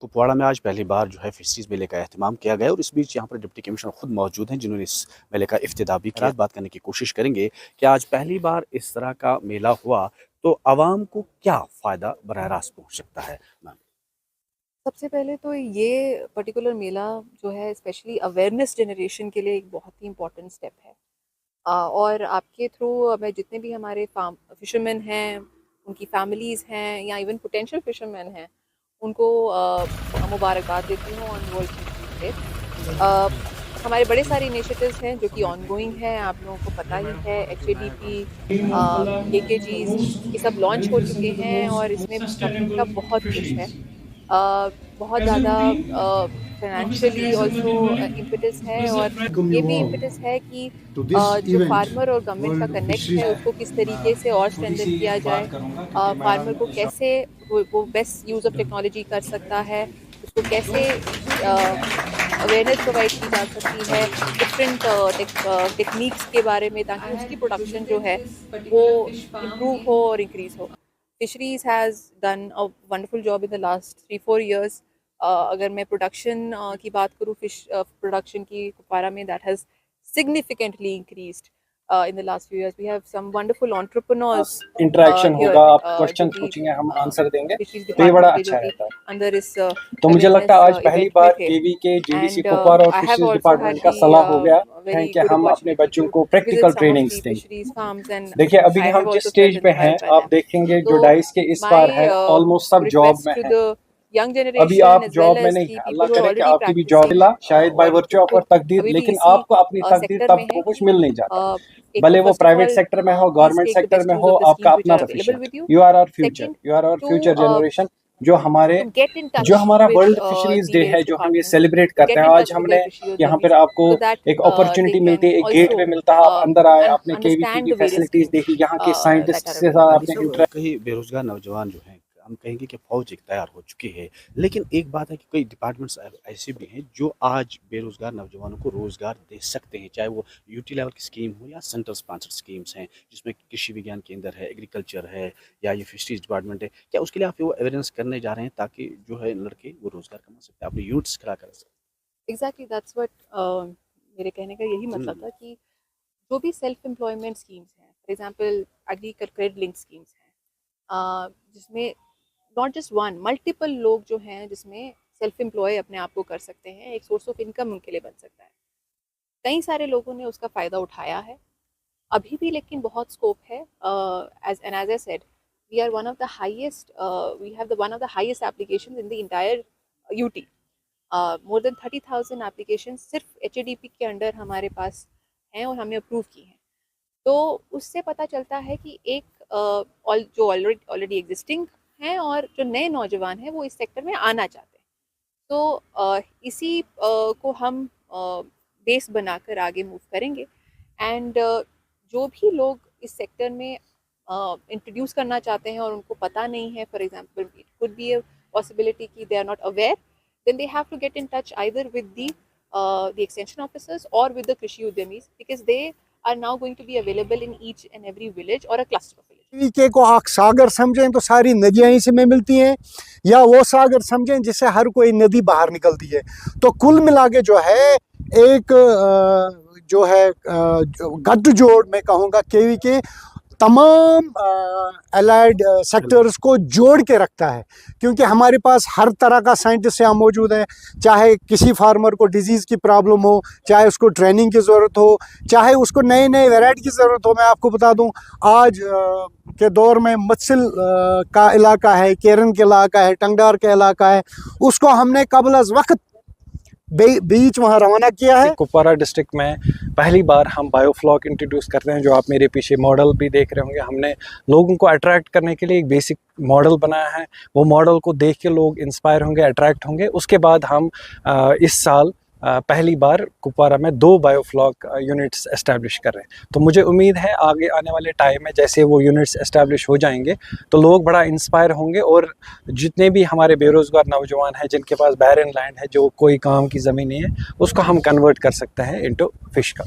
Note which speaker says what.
Speaker 1: कुपवाड़ा में आज पहली बार जो है फिशरीज मेले का एहतमाम किया गया और इस बीच यहाँ पर डिप्टी कमिश्नर खुद मौजूद हैं जिन्होंने इस मेले का इफ्तिताह भी किया। बात करने की कोशिश करेंगे कि आज पहली बार इस तरह का मेला हुआ तो आवाम को क्या फ़ायदा बराह रास्त पहुँच सकता है। मैम,
Speaker 2: सबसे पहले तो ये पर्टिकुलर मेला जो है स्पेशली अवेयरनेस जनरेशन के लिए एक बहुत ही इम्पोर्टेंट स्टेप है। और आपके थ्रू मैं जितने भी हमारे फार्म फिशरमैन हैं, उनकी फैमिलीज़ हैं या इवन पोटेंशियल फिशरमैन हैं, उनको मुबारकबाद देती हूँ ऑन वर्ल्ड फिशरीज डे। हमारे बड़े सारे इनिशिएटिव्स हैं जो कि ऑनगोइंग हैं, आप लोगों को पता ही है। HADP, KKGs ये सब लॉन्च हो चुके हैं और इसमें पब्लिक का बहुत पुश है। बहुत ज़्यादा फाइनेंशियली ऑल्सो इम्पेटस है और ये भी इम्पेटस है कि जो फार्मर और गवर्नमेंट का कनेक्ट है उसको किस तरीके से और स्ट्रेंथन किया जाए। फार्मर को कैसे वो बेस्ट यूज़ ऑफ टेक्नोलॉजी कर सकता है, उसको कैसे अवेयरनेस प्रोवाइड की जा सकती है डिफरेंट टेक्निक्स के बारे में, ताकि उसकी प्रोडक्शन जो है वो इम्प्रूव हो और इंक्रीज़ हो। Fisheries has done a wonderful job in the last 3-4 years. अगर मैं प्रोडक्शन की बात करूँ, फिश प्रोडक्शन की कुपवाड़ा में that has significantly increased in the last few years. We have some wonderful entrepreneurs
Speaker 3: interaction
Speaker 2: here,
Speaker 3: होगा, आप क्वेश्चन
Speaker 2: जो कि,
Speaker 3: पूछेंगे, हम आंसर देंगे,
Speaker 2: fisheries
Speaker 3: तो ये बड़ा
Speaker 2: department के
Speaker 3: अच्छा
Speaker 2: जो कि
Speaker 3: रहता है।
Speaker 2: अंदर इस
Speaker 3: तो मुझे लगता है आज
Speaker 2: awareness
Speaker 3: पहली
Speaker 2: event
Speaker 3: बार
Speaker 2: में थे।
Speaker 3: केवी के JDC
Speaker 2: And
Speaker 3: कुपवाड़ा और
Speaker 2: I have
Speaker 3: fisheries
Speaker 2: also
Speaker 3: department
Speaker 2: had
Speaker 3: का
Speaker 2: the
Speaker 3: सलाह हो गया है
Speaker 2: very
Speaker 3: कि
Speaker 2: good
Speaker 3: हम अपने
Speaker 2: opportunity
Speaker 3: बच्चों
Speaker 2: to
Speaker 3: को
Speaker 2: visit
Speaker 3: practical
Speaker 2: some of
Speaker 3: trainings
Speaker 2: the
Speaker 3: देंगे।
Speaker 2: fisheries farms and
Speaker 3: देखिए अभी
Speaker 2: I
Speaker 3: हम
Speaker 2: have
Speaker 3: जिस
Speaker 2: also
Speaker 3: स्टेज
Speaker 2: spent
Speaker 3: पे
Speaker 2: some time
Speaker 3: हैं,
Speaker 2: by
Speaker 3: आप
Speaker 2: them.
Speaker 3: देखेंगे जो
Speaker 2: So
Speaker 3: डाइस के इस पार है ऑलमोस्ट सब जॉब
Speaker 2: request
Speaker 3: में
Speaker 2: to
Speaker 3: है।
Speaker 2: the young
Speaker 3: अभी
Speaker 2: generation
Speaker 3: आप
Speaker 2: as
Speaker 3: जॉब
Speaker 2: well
Speaker 3: में
Speaker 2: as
Speaker 3: नहीं
Speaker 2: the
Speaker 3: है,
Speaker 2: people
Speaker 3: अल्लाह
Speaker 2: who are
Speaker 3: करे कि
Speaker 2: already
Speaker 3: आपकी भी जॉब
Speaker 2: practicing
Speaker 3: मिला, शायद बाय
Speaker 2: और
Speaker 3: वर्च्यू ऑफ और तकदीर,
Speaker 2: अभी भी
Speaker 3: लेकिन
Speaker 2: इसी
Speaker 3: आपको अपनी तकदीर
Speaker 2: सेक्टर में
Speaker 3: तब
Speaker 2: है
Speaker 3: कुछ
Speaker 2: कि
Speaker 3: मिल नहीं जाता,
Speaker 2: एक
Speaker 3: भले
Speaker 2: तो
Speaker 3: वो
Speaker 2: first of
Speaker 3: private
Speaker 2: all
Speaker 3: sector में हो,
Speaker 2: please
Speaker 3: government
Speaker 2: take the
Speaker 3: sector
Speaker 2: best
Speaker 3: में
Speaker 2: यूज
Speaker 3: हो,
Speaker 2: ऑफ द
Speaker 3: आपका
Speaker 2: schemes which
Speaker 3: अपना
Speaker 2: are available
Speaker 3: sufficient.
Speaker 2: with you.
Speaker 3: You are our future,
Speaker 2: Second,
Speaker 3: you are our
Speaker 2: to
Speaker 3: future generation. जो हमारे
Speaker 2: get in touch
Speaker 3: जो हमारा
Speaker 2: with
Speaker 3: world fisheries
Speaker 2: the
Speaker 3: day है,
Speaker 2: various
Speaker 3: जो हम ये
Speaker 2: departments,
Speaker 3: सेलिब्रेट
Speaker 2: to
Speaker 3: करते
Speaker 2: get
Speaker 3: हैं,
Speaker 2: in
Speaker 3: आज
Speaker 2: touch with
Speaker 3: हमने
Speaker 2: their fishery
Speaker 3: यहाँ पर
Speaker 2: udyamis
Speaker 3: आपको
Speaker 2: so that
Speaker 3: एक
Speaker 2: they
Speaker 3: अपॉर्चुनिटी मिलती
Speaker 2: can
Speaker 3: है, एक गेट वे
Speaker 2: also
Speaker 3: मिलता है, आप अंदर आए, आपने केवीके
Speaker 2: understand
Speaker 3: की
Speaker 2: the various
Speaker 3: फैसिलिटीज
Speaker 2: schemes
Speaker 3: देखी, यहाँ के
Speaker 2: that
Speaker 3: साइंटिस्ट
Speaker 2: are
Speaker 3: से
Speaker 2: available.
Speaker 3: आपने
Speaker 1: साहब कई बेरोजगार नौजवान जो हैं, हम कहेंगे कि फौज एक तैयार हो चुकी है, लेकिन एक बात है कि कई डिपार्टमेंट्स ऐसे भी हैं जो आज बेरोजगार नौजवानों को रोजगार दे सकते हैं, चाहे वो यूटी लेवल की स्कीम हो या सेंट्रल स्पॉन्सर्ड स्कीम्स हैं जिसमें कृषि विज्ञान केंद्र है, एग्रीकल्चर है या ये फिशरीज डिपार्टमेंट है। क्या उसके लिए आप वो अवेयरनेस करने जा रहे हैं ताकि जो है लड़के वो रोजगार कमा सकते हैं, अपने यूट्स खड़ा कर सकते
Speaker 2: Exactly, that's what मेरे कहने का यही मतलब था कि जो भी सेल्फ एम्प्लॉयमेंट स्कीम्स हैं, for example credit link schemes हैं, जिसमें नॉट जस्ट वन मल्टीपल लोग जो हैं जिसमें सेल्फ एम्प्लॉय अपने आप को कर सकते हैं, एक सोर्स ऑफ इनकम उनके लिए बन सकता है। कई सारे लोगों ने उसका फ़ायदा उठाया है अभी भी, लेकिन बहुत स्कोप है। As I said, we are one of the highest, we have the one of the highest applications in the entire UT. More than 30,000 application सिर्फ HADP के अंडर हमारे पास हैं और हमने अप्रूव की हैं। तो उससे पता चलता है कि एक जो ऑलरेडी एग्जिस्टिंग हैं और जो नए नौजवान हैं वो इस सेक्टर में आना चाहते हैं। तो इसी को हम बेस बनाकर आगे मूव करेंगे। एंड जो भी लोग इस सेक्टर में इंट्रोड्यूस करना चाहते हैं और उनको पता नहीं है, for example it could be a possibility कि they are not aware, then they have to get in touch either with the extension officers or with the Krishi Udyamis, because they are now going to be available in each and every village or a cluster of villages.
Speaker 4: KVK को आप सागर समझें तो सारी नदियां इसी में मिलती हैं, या वो सागर समझें जिससे हर कोई नदी बाहर निकलती है। तो कुल मिला के जो है एक जो है गठजोड़ मैं कहूँगा केवीके तमाम एलाइड सेक्टर्स को जोड़ के रखता है, क्योंकि हमारे पास हर तरह का साइंटिस्ट यहाँ मौजूद है। चाहे किसी फार्मर को डिजीज़ की प्रॉब्लम हो, चाहे उसको ट्रेनिंग की ज़रूरत हो, चाहे उसको नए नए वैरायटी की ज़रूरत हो। मैं आपको बता दूं, आज के दौर में मत्सिल का इलाका है, केरन के इलाका है, टंगडार का इलाका है, उसको हमने कबल अज़ वक्त बीच वहाँ रवाना किया है।
Speaker 3: कुपवाड़ा डिस्ट्रिक्ट में पहली बार हम बायोफ्लॉक इंट्रोड्यूस करते हैं, जो आप मेरे पीछे मॉडल भी देख रहे होंगे। हमने लोगों को अट्रैक्ट करने के लिए एक बेसिक मॉडल बनाया है, वो मॉडल को देख के लोग इंस्पायर होंगे, अट्रैक्ट होंगे। उसके बाद हम इस साल पहली बार कुपवाड़ा में 2 बायोफ्लॉक यूनिट्स एस्टैब्लिश कर रहे हैं। तो मुझे उम्मीद है आगे आने वाले टाइम में जैसे वो यूनिट्स एस्टैब्लिश हो जाएंगे तो लोग बड़ा इंस्पायर होंगे, और जितने भी हमारे बेरोज़गार नौजवान हैं जिनके पास बैरन लैंड है, जो कोई काम की ज़मीन नहीं है, उसको हम कन्वर्ट कर सकते हैं इनटू फिश का।